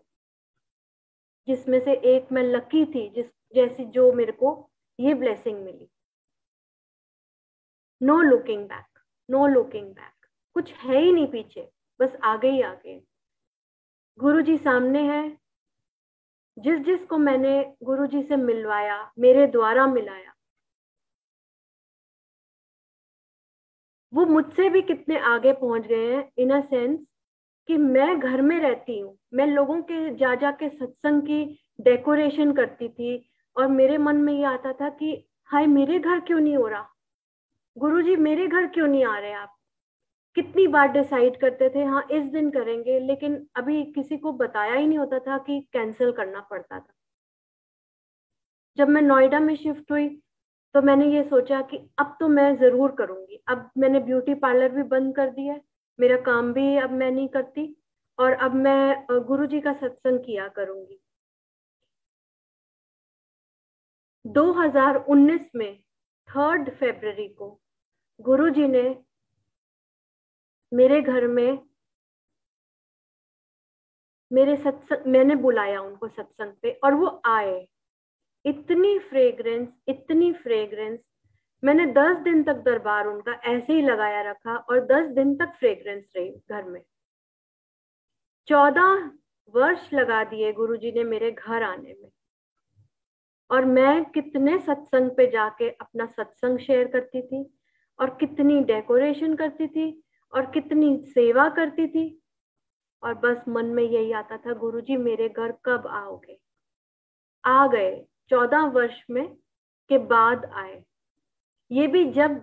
जिसमें से एक मैं लकी थी, जिस जैसी जो मेरे को ये ब्लेसिंग मिली। No looking back, no looking back, कुछ है ही नहीं पीछे, बस आगे ही आगे। गुरु जी सामने है। जिस जिसको मैंने गुरु जी से मिलवाया, मेरे द्वारा मिलाया, वो मुझसे भी कितने आगे पहुंच गए हैं, इन अ सेंस कि मैं घर में रहती हूँ, मैं लोगों के जा जा के सत्संग की डेकोरेशन करती थी, और मेरे मन में ये आता था कि हाय मेरे घर क्यों नहीं हो रहा, गुरुजी मेरे घर क्यों नहीं आ रहे आप? कितनी बार डिसाइड करते थे हाँ इस दिन करेंगे, लेकिन अभी किसी को बताया ही नहीं होता था कि कैंसिल करना पड़ता था। जब मैं नोएडा में शिफ्ट हुई तो मैंने ये सोचा कि अब तो मैं जरूर करूंगी। अब मैंने ब्यूटी पार्लर भी बंद कर दिया है, मेरा काम भी अब मैं नहीं करती, और अब मैं गुरुजी का सत्संग किया करूंगी। 2019 में 3 फरवरी को गुरुजी ने मेरे घर में मेरे सत्संग, मैंने बुलाया उनको सत्संग पे और वो आए। इतनी फ्रेग्रेंस, इतनी फ्रेग्रेंस। मैंने 10 दिन तक दरबार उनका ऐसे ही लगाया रखा और 10 दिन तक फ्रेग्रेंस रही घर में। 14 वर्ष लगा दिए गुरुजी ने मेरे घर आने में। और मैं कितने सत्संग पे जाके अपना सत्संग शेयर करती थी, और कितनी डेकोरेशन करती थी, और कितनी सेवा करती थी। और बस मन में यही आता था, गुरुजी मेरे घर कब आओगे। आ गए, 14 वर्ष में के बाद आए। ये भी जब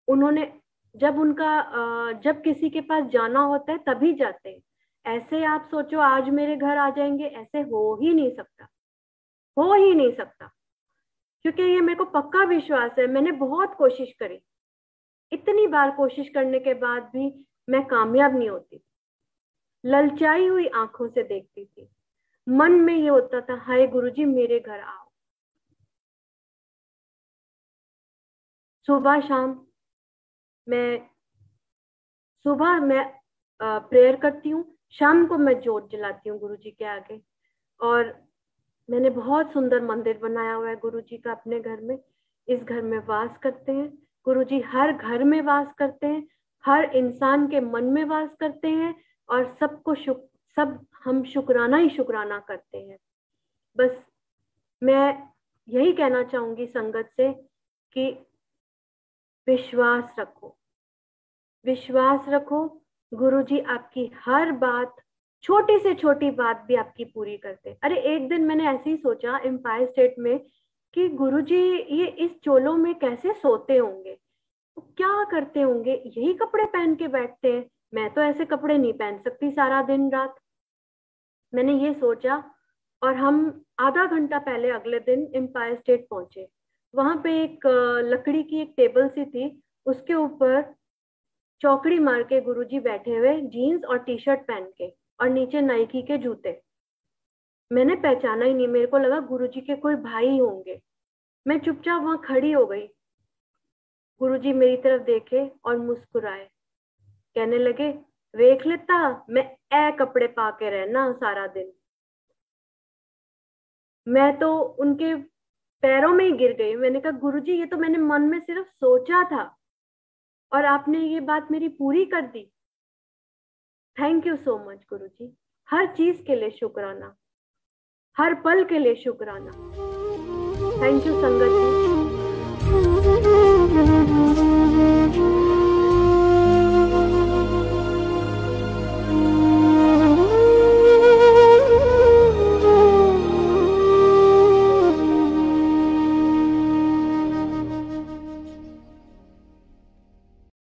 उन्होंने, जब उनका जब किसी के पास जाना होता है तभी जाते हैं। ऐसे आप सोचो आज मेरे घर आ जाएंगे, ऐसे हो ही नहीं सकता, हो ही नहीं सकता। क्योंकि ये मेरे को पक्का विश्वास है, मैंने बहुत कोशिश करी, इतनी बार कोशिश करने के बाद भी मैं कामयाब नहीं होती। ललचाई हुई आंखों से देखती थी, मन में ये होता था, हाय गुरुजी मेरे घर आओ। सुबह शाम मैं सुबह मैं प्रेयर करती हूँ, शाम को मैं जोत जलाती हूँ गुरुजी के आगे। और मैंने बहुत सुंदर मंदिर बनाया हुआ है गुरुजी का अपने घर में। इस घर में वास करते हैं गुरुजी, हर घर में वास करते हैं, हर इंसान के मन में वास करते हैं, और सब हम शुक्राना ही शुक्राना करते हैं। बस मैं यही कहना चाहूंगी संगत से कि विश्वास रखो, विश्वास रखो। गुरुजी आपकी हर बात, छोटी से छोटी बात भी आपकी पूरी करते। अरे एक दिन मैंने ऐसे ही सोचा एम्पायर स्टेट में कि गुरुजी ये इस चोलों में कैसे सोते होंगे, तो क्या करते होंगे, यही कपड़े पहन के बैठते हैं, मैं तो ऐसे कपड़े नहीं पहन सकती सारा दिन रात। मैंने ये सोचा, और हम आधा घंटा पहले अगले दिन एम्पायर स्टेट पहुंचे। वहां पे एक लकड़ी की एक टेबल सी थी, उसके ऊपर चौकड़ी मार के गुरुजी बैठे हुए, जीन्स और टी शर्ट पहन के, और नीचे नाइकी के जूते। मैंने पहचाना ही नहीं, मेरे को लगा गुरुजी के कोई भाई होंगे। मैं चुपचाप वहां खड़ी हो गई। गुरुजी मेरी तरफ देखे और मुस्कुराए, कहने लगे, देख लेता मैं ए कपड़े पा के रहना सारा दिन। मैं तो उनके पैरों में ही गिर गई। मैंने कहा गुरुजी ये तो मैंने मन में सिर्फ सोचा था, और आपने ये बात मेरी पूरी कर दी। थैंक यू सो मच गुरुजी, हर चीज के लिए शुक्राना, हर पल के लिए शुक्राना। थैंक यू संगत जी।